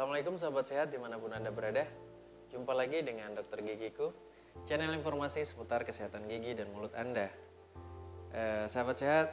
Assalamualaikum sahabat sehat dimanapun Anda berada. Jumpa lagi dengan Dokter Gigiku, channel informasi seputar kesehatan gigi dan mulut Anda. Sahabat sehat,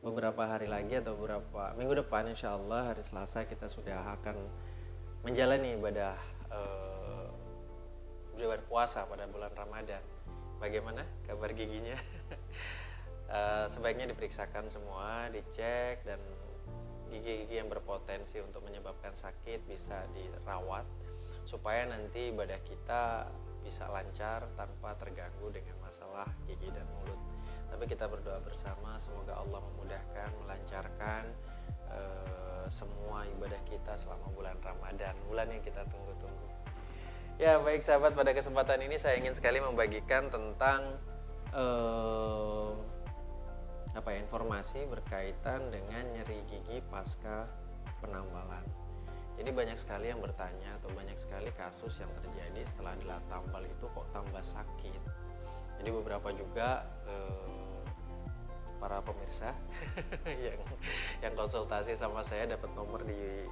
beberapa hari lagi atau beberapa minggu depan insya Allah hari Selasa kita sudah akan menjalani ibadah puasa pada bulan Ramadan. Bagaimana kabar giginya? Sebaiknya diperiksakan semua, dicek, dan gigi-gigi yang berpotensi untuk menyebabkan sakit bisa dirawat supaya nanti ibadah kita bisa lancar tanpa terganggu dengan masalah gigi dan mulut. Tapi kita berdoa bersama semoga Allah memudahkan, melancarkan semua ibadah kita selama bulan Ramadan, bulan yang kita tunggu-tunggu. Ya baik sahabat, pada kesempatan ini saya ingin sekali membagikan tentang informasi berkaitan dengan nyeri gigi pasca penambalan. Jadi banyak sekali yang bertanya atau banyak sekali kasus yang terjadi setelah ditambal itu kok tambah sakit. Jadi beberapa juga para pemirsa yang konsultasi sama saya dapat nomor di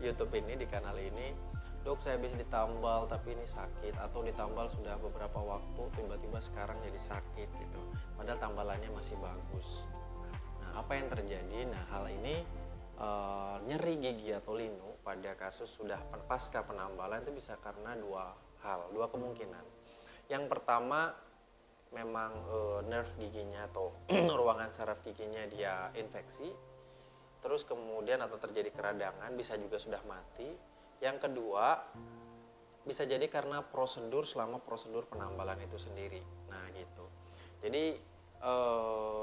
YouTube ini, di kanal ini, dok saya habis ditambal tapi ini sakit, atau ditambal sudah beberapa waktu tiba-tiba sekarang jadi sakit gitu, padahal tambalannya masih bagus. Nah apa yang terjadi? Nah hal ini nyeri gigi atau linu pada kasus sudah pasca penambalan itu bisa karena dua kemungkinan. Yang pertama memang nerve giginya atau ruangan saraf giginya dia infeksi, terus kemudian atau terjadi keradangan, bisa juga sudah mati. Yang kedua, bisa jadi karena selama prosedur penambalan itu sendiri. Nah gitu. Jadi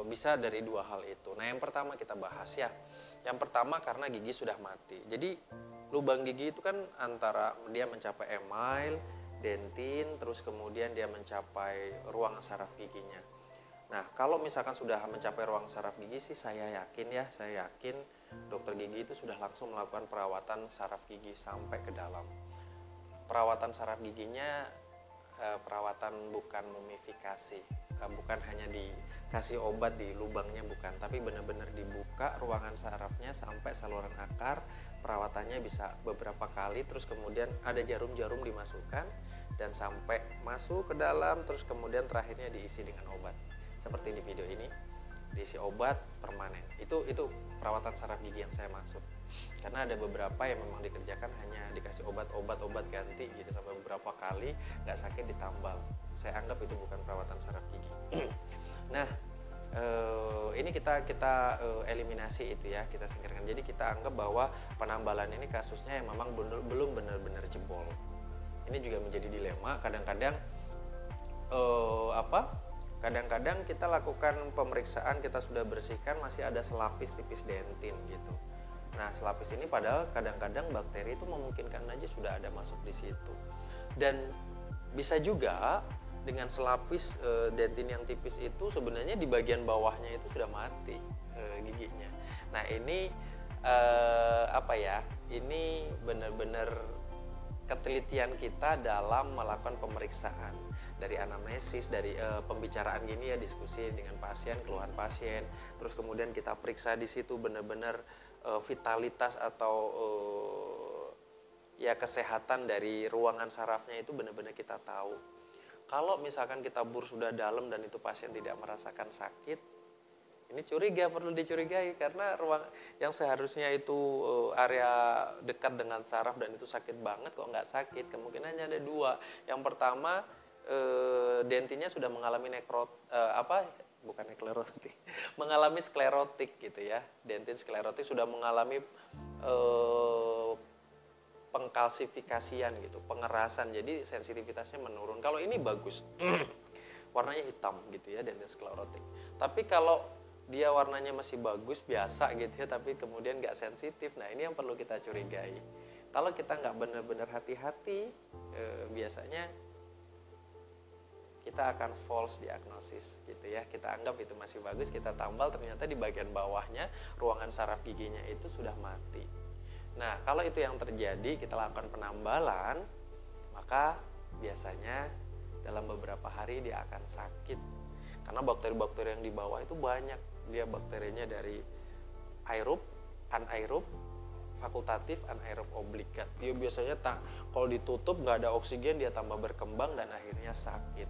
bisa dari dua hal itu. Nah yang pertama kita bahas ya. Yang pertama karena gigi sudah mati. Jadi lubang gigi itu kan antara dia mencapai email, dentin, terus kemudian dia mencapai ruang saraf giginya. Nah kalau misalkan sudah mencapai ruang saraf gigi sih saya yakin dokter gigi itu sudah langsung melakukan perawatan saraf gigi sampai ke dalam. Perawatan saraf giginya perawatan bukan mumifikasi, bukan hanya dikasih obat di lubangnya, bukan, tapi benar-benar dibuka ruangan sarafnya sampai saluran akar. Perawatannya bisa beberapa kali, terus kemudian ada jarum-jarum dimasukkan dan sampai masuk ke dalam, terus kemudian terakhirnya diisi dengan obat. Seperti di video ini, diisi obat permanen. Itu perawatan saraf gigi yang saya maksud. Karena ada beberapa yang memang dikerjakan hanya dikasih obat ganti gitu sampai beberapa kali, nggak sakit ditambal. Saya anggap itu bukan perawatan saraf gigi. Nah, ini kita eliminasi itu ya, kita singkirkan. Jadi kita anggap bahwa penambalan ini kasusnya yang memang belum benar-benar jebol. Ini juga menjadi dilema. Kadang-kadang kita lakukan pemeriksaan, kita sudah bersihkan, masih ada selapis tipis dentin gitu. Nah selapis ini padahal kadang-kadang bakteri itu memungkinkan aja sudah ada masuk di situ. Dan bisa juga dengan selapis dentin yang tipis itu sebenarnya di bagian bawahnya itu sudah mati giginya. Nah ini ini benar-benar ketelitian kita dalam melakukan pemeriksaan, dari anamnesis, dari pembicaraan gini ya, diskusi dengan pasien, keluhan pasien, terus kemudian kita periksa di situ benar-benar vitalitas atau kesehatan dari ruangan sarafnya itu benar-benar kita tahu. Kalau misalkan kita bur sudah dalam dan itu pasien tidak merasakan sakit, ini perlu dicurigai, karena ruang yang seharusnya itu area dekat dengan saraf dan itu sakit banget kok nggak sakit. Kemungkinannya ada dua. Yang pertama, dentinnya sudah mengalami mengalami sklerotik gitu ya. Dentin sklerotik sudah mengalami pengkalsifikasian gitu, pengerasan. Jadi sensitivitasnya menurun. Kalau ini bagus, warnanya hitam gitu ya, dentin sklerotik. Tapi kalau dia warnanya masih bagus biasa gitu ya, tapi kemudian nggak sensitif, nah ini yang perlu kita curigai. Kalau kita nggak benar-benar hati-hati, biasanya kita akan false diagnosis gitu ya. Kita anggap itu masih bagus, kita tambal, ternyata di bagian bawahnya ruangan saraf giginya itu sudah mati. Nah kalau itu yang terjadi, kita lakukan penambalan, maka biasanya dalam beberapa hari dia akan sakit, karena bakteri-bakteri yang di bawah itu banyak. Dia bakterinya dari aerob, anaerob, fakultatif, anaerob obligat. Dia biasanya kalau ditutup nggak ada oksigen, dia tambah berkembang dan akhirnya sakit.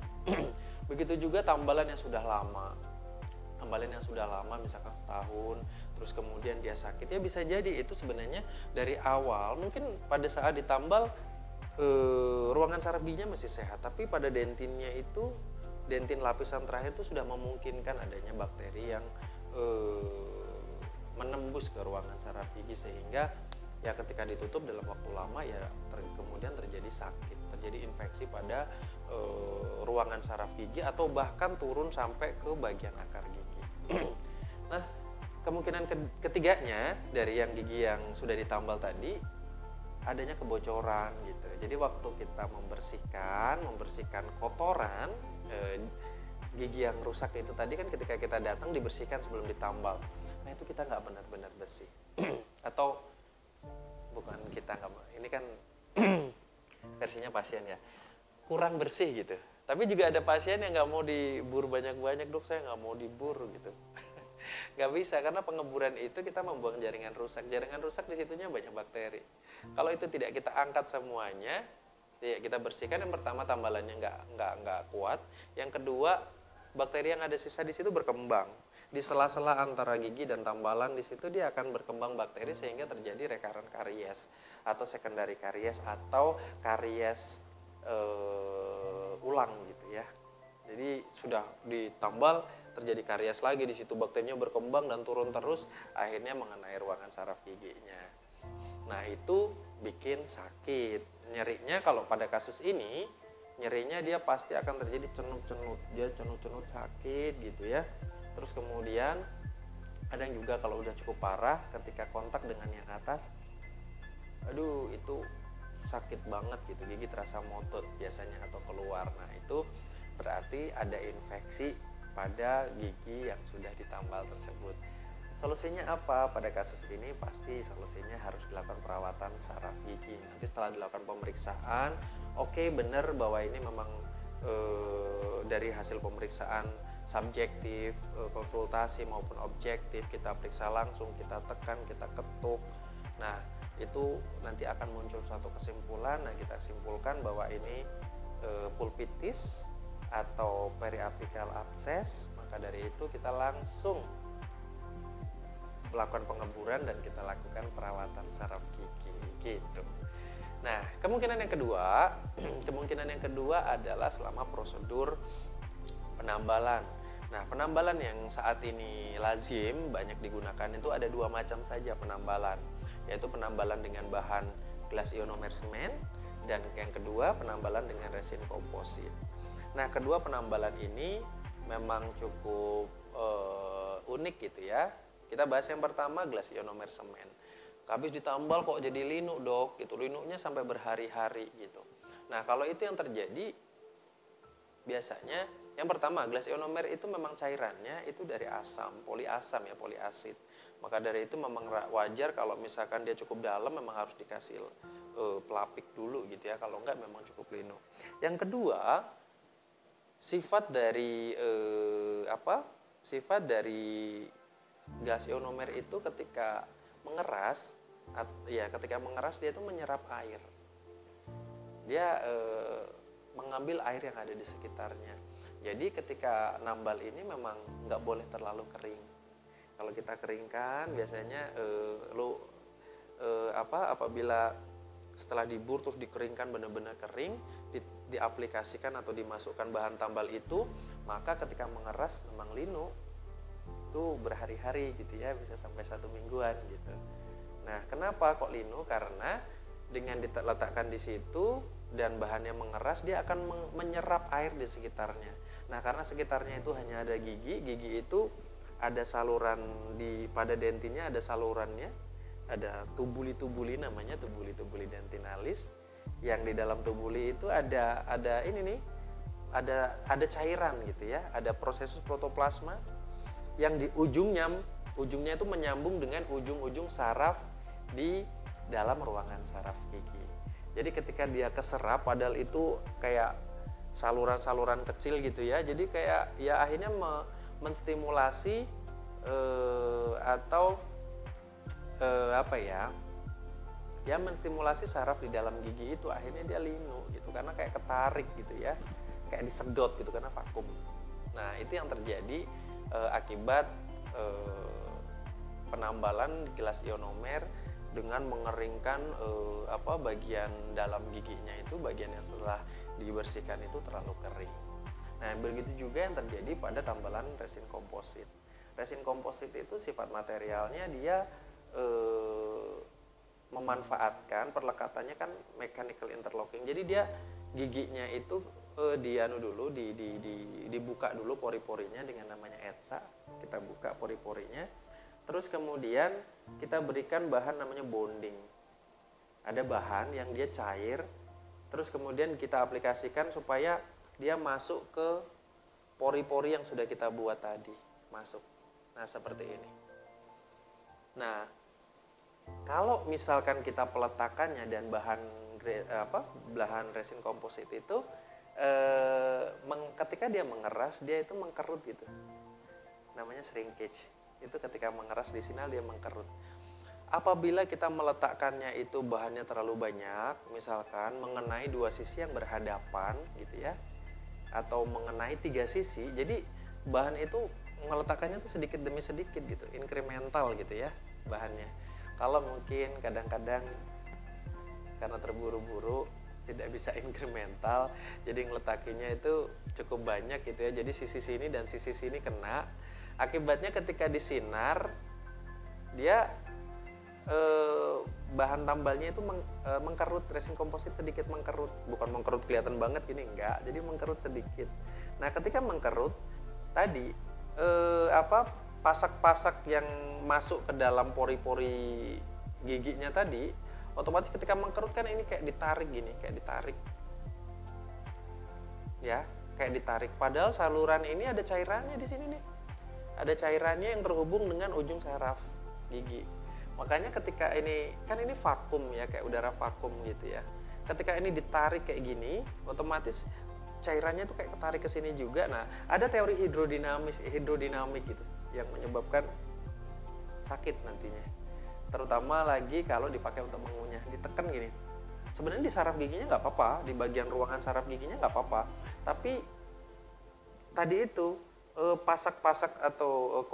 Begitu juga tambalan yang sudah lama. Tambalan yang sudah lama misalkan setahun, terus kemudian dia sakit, ya bisa jadi itu sebenarnya dari awal mungkin pada saat ditambal ruangan saraf giginya masih sehat, tapi pada dentinnya itu, dentin lapisan terakhir itu sudah memungkinkan adanya bakteri yang menembus ke ruangan saraf gigi, sehingga ya ketika ditutup dalam waktu lama ya kemudian terjadi sakit, terjadi infeksi pada ruangan saraf gigi atau bahkan turun sampai ke bagian akar gigi. Nah, kemungkinan ketiganya dari yang gigi yang sudah ditambal tadi, adanya kebocoran gitu. Jadi waktu kita membersihkan kotoran gigi yang rusak itu tadi kan, ketika kita datang dibersihkan sebelum ditambal. Nah itu kita nggak benar-benar bersih. Atau bukan kita nggak, ini kan versinya pasien ya, kurang bersih gitu. Tapi juga ada pasien yang nggak mau dibur banyak-banyak, dok saya nggak mau dibur gitu. Nggak bisa, karena pengeburan itu kita membuang jaringan rusak. Jaringan rusak di situnya banyak bakteri. Kalau itu tidak kita angkat semuanya, ya kita bersihkan, yang pertama tambalannya nggak kuat. Yang kedua, bakteri yang ada sisa di situ berkembang. Di sela-sela antara gigi dan tambalan di situ dia akan berkembang bakteri sehingga terjadi recurrent karies atau secondary karies atau karies ulang gitu ya. Jadi sudah ditambal terjadi karies lagi di situ, bakterinya berkembang dan turun terus, akhirnya mengenai ruangan saraf giginya. Nah itu bikin sakit. Nyerinya kalau pada kasus ini, nyerinya dia pasti akan terjadi cenut-cenut, dia cenut-cenut sakit gitu ya. Terus kemudian ada yang juga kalau udah cukup parah, ketika kontak dengan yang atas, aduh itu sakit banget gitu, gigi terasa motot biasanya atau keluar. Nah itu berarti ada infeksi pada gigi yang sudah ditambal tersebut. Solusinya apa? Pada kasus ini pasti solusinya harus dilakukan perawatan saraf gigi. Nanti setelah dilakukan pemeriksaan, oke, benar bahwa ini memang dari hasil pemeriksaan subjektif, konsultasi maupun objektif, kita periksa langsung, kita tekan, kita ketuk. Nah, itu nanti akan muncul suatu kesimpulan. Nah, kita simpulkan bahwa ini pulpitis atau periapikal abses. Maka dari itu kita langsung melakukan pengeburan dan kita lakukan perawatan saraf gigi gitu. Nah, kemungkinan yang kedua adalah selama prosedur penambalan. Nah, penambalan yang saat ini lazim banyak digunakan itu ada dua macam saja penambalan, yaitu penambalan dengan bahan gelas ionomer semen dan yang kedua penambalan dengan resin komposit. Nah, kedua penambalan ini memang cukup unik gitu ya. Kita bahas yang pertama, gelas ionomer semen. Habis ditambal kok jadi linu, dok, gitu. Linunya sampai berhari-hari gitu. Nah, kalau itu yang terjadi, biasanya yang pertama, gelas ionomer itu memang cairannya itu dari asam, poliasam ya, poliasid. Maka dari itu memang wajar kalau misalkan dia cukup dalam memang harus dikasih pelapik dulu gitu ya. Kalau enggak memang cukup linu. Yang kedua, sifat dari gas ionomer itu ketika mengeras dia itu menyerap air. Dia mengambil air yang ada di sekitarnya. Jadi ketika nambal ini memang nggak boleh terlalu kering. Kalau kita keringkan biasanya apabila setelah dibur terus dikeringkan benar-benar kering, diaplikasikan atau dimasukkan bahan tambal itu, maka ketika mengeras memang linu itu berhari-hari gitu ya, bisa sampai 1 mingguan gitu. Nah, kenapa kok linu? Karena dengan diletakkan di situ dan bahannya mengeras, dia akan menyerap air di sekitarnya. Nah, karena sekitarnya itu hanya ada gigi itu ada saluran pada dentinnya, ada salurannya, ada tubuli namanya, tubuli dentinalis. Yang di dalam tubuli itu ada cairan gitu ya, ada proses protoplasma yang di ujungnya itu menyambung dengan ujung-ujung saraf di dalam ruangan saraf gigi. Jadi ketika dia keserap, padahal itu kayak saluran-saluran kecil gitu ya, jadi kayak ya akhirnya menstimulasi dia menstimulasi saraf di dalam gigi itu, akhirnya dia linu gitu karena kayak ketarik gitu ya, kayak disedot gitu karena vakum. Nah itu yang terjadi akibat penambalan di kelas ionomer dengan mengeringkan bagian dalam giginya itu, bagian yang setelah dibersihkan itu terlalu kering. Nah begitu juga yang terjadi pada tambalan resin komposit. Resin komposit itu sifat materialnya dia memanfaatkan perlekatannya kan mechanical interlocking. Jadi dia giginya itu dibuka dulu pori-porinya dengan namanya etsa. Kita buka pori-porinya. Terus kemudian kita berikan bahan namanya bonding. Ada bahan yang dia cair, terus kemudian kita aplikasikan supaya dia masuk ke pori-pori yang sudah kita buat tadi, masuk. Nah, seperti ini. Nah, kalau misalkan kita peletakannya dan bahan resin komposit itu ketika dia mengeras, dia itu mengkerut gitu. Namanya shrinkage. Itu ketika mengeras di sini dia mengkerut. Apabila kita meletakkannya itu bahannya terlalu banyak, misalkan mengenai dua sisi yang berhadapan gitu ya, atau mengenai tiga sisi, jadi bahan itu meletakkannya itu sedikit demi sedikit gitu, incremental gitu ya bahannya. Kalau mungkin kadang-kadang karena terburu-buru tidak bisa incremental, jadi ngeletakinnya itu cukup banyak gitu ya, jadi sisi sini dan sisi sini kena. Akibatnya ketika disinar dia bahan tambalnya itu mengkerut, resin komposit sedikit mengkerut, bukan mengkerut kelihatan banget gini, enggak, jadi mengkerut sedikit. Nah ketika mengkerut tadi pasak-pasak yang masuk ke dalam pori-pori giginya tadi, otomatis ketika mengkerut kan ini kayak ditarik gini, kayak ditarik ya, kayak ditarik, padahal saluran ini ada cairannya di sini nih, ada cairannya yang terhubung dengan ujung saraf gigi. Makanya ketika ini, kan ini vakum ya, kayak udara vakum gitu ya. Ketika ini ditarik kayak gini, otomatis cairannya tuh kayak ketarik ke sini juga. Nah, ada teori hidrodinamik gitu yang menyebabkan sakit nantinya. Terutama lagi kalau dipakai untuk mengunyah, ditekan gini. Sebenarnya di saraf giginya nggak apa-apa, di bagian ruangan saraf giginya nggak apa-apa. Tapi tadi itu pasak-pasak atau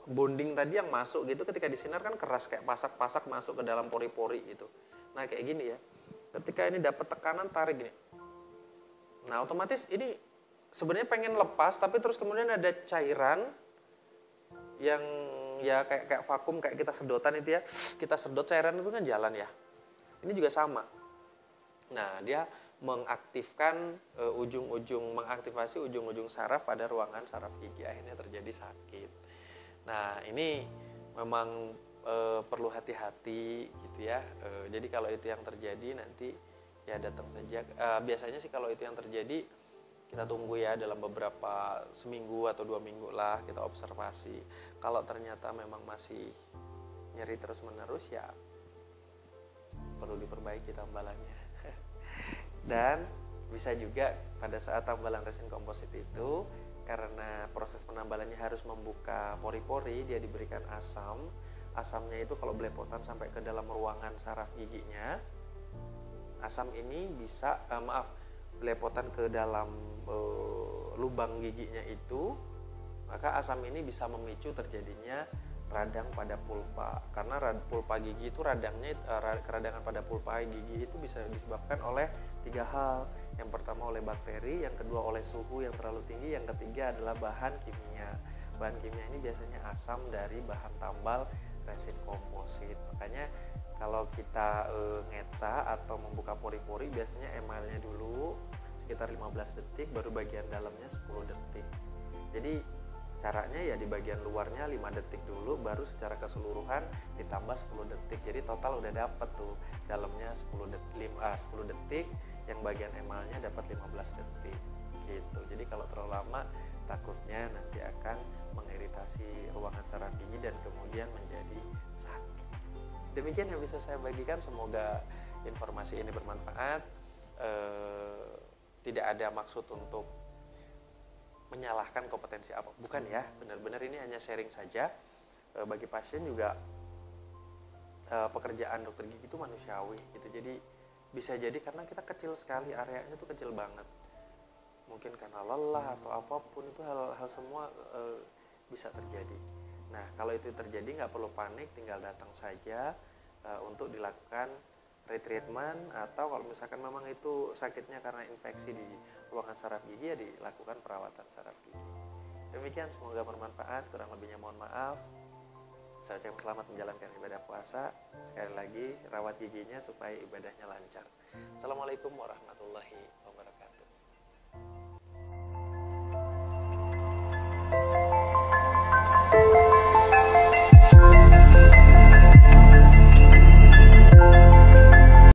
bonding tadi yang masuk gitu ketika disinar kan keras, kayak pasak-pasak masuk ke dalam pori-pori gitu. Nah kayak gini ya, ketika ini dapat tekanan tarik gini, nah otomatis ini sebenarnya pengen lepas tapi terus kemudian ada cairan yang ya kayak vakum, kayak kita sedotan itu ya, kita sedot cairan itu kan jalan ya, ini juga sama. Nah dia mengaktifkan mengaktifasi ujung-ujung saraf pada ruangan saraf gigi, akhirnya terjadi sakit. Nah ini memang perlu hati-hati gitu ya. Jadi kalau itu yang terjadi nanti ya datang saja. Biasanya sih kalau itu yang terjadi kita tunggu ya dalam beberapa seminggu atau 2 minggu lah, kita observasi. Kalau ternyata memang masih nyeri terus-menerus ya perlu diperbaiki tambalannya. Dan bisa juga pada saat tambalan resin komposit itu, karena proses penambalannya harus membuka pori-pori, dia diberikan asam. Asamnya itu kalau belepotan sampai ke dalam ruangan saraf giginya, asam ini bisa belepotan ke dalam lubang giginya itu, maka asam ini bisa memicu terjadinya radang pada pulpa. Karena pulpa gigi itu keradangan pada pulpa gigi itu bisa disebabkan oleh 3 hal. Yang pertama oleh bakteri, yang kedua oleh suhu yang terlalu tinggi, yang ketiga adalah bahan kimia. Bahan kimia ini biasanya asam dari bahan tambal resin komposit. Makanya kalau kita ngetsa atau membuka pori-pori, biasanya emalnya dulu sekitar 15 detik, baru bagian dalamnya 10 detik. Jadi caranya ya di bagian luarnya 5 detik dulu, baru secara keseluruhan ditambah 10 detik. Jadi total udah dapet tuh dalamnya 10 detik, yang bagian emalnya dapat 15 detik gitu. Jadi kalau terlalu lama takutnya nanti akan mengiritasi ruangan saraf gigi dan kemudian menjadi sakit. Demikian yang bisa saya bagikan, semoga informasi ini bermanfaat. Tidak ada maksud untuk menyalahkan kompetensi apa, bukan ya, benar-benar ini hanya sharing saja. Bagi pasien juga pekerjaan dokter gigi itu manusiawi gitu. Jadi bisa jadi karena kita kecil sekali, areanya tuh kecil banget, mungkin karena lelah atau apapun, itu hal semua bisa terjadi. Nah kalau itu terjadi nggak perlu panik, tinggal datang saja untuk dilakukan retreatment, atau kalau misalkan memang itu sakitnya karena infeksi di ruangan saraf gigi, ya dilakukan perawatan saraf gigi. Demikian, semoga bermanfaat, kurang lebihnya mohon maaf. Saya ucapkan selamat menjalankan ibadah puasa. Sekali lagi, rawat giginya supaya ibadahnya lancar. Assalamualaikum warahmatullahi wabarakatuh.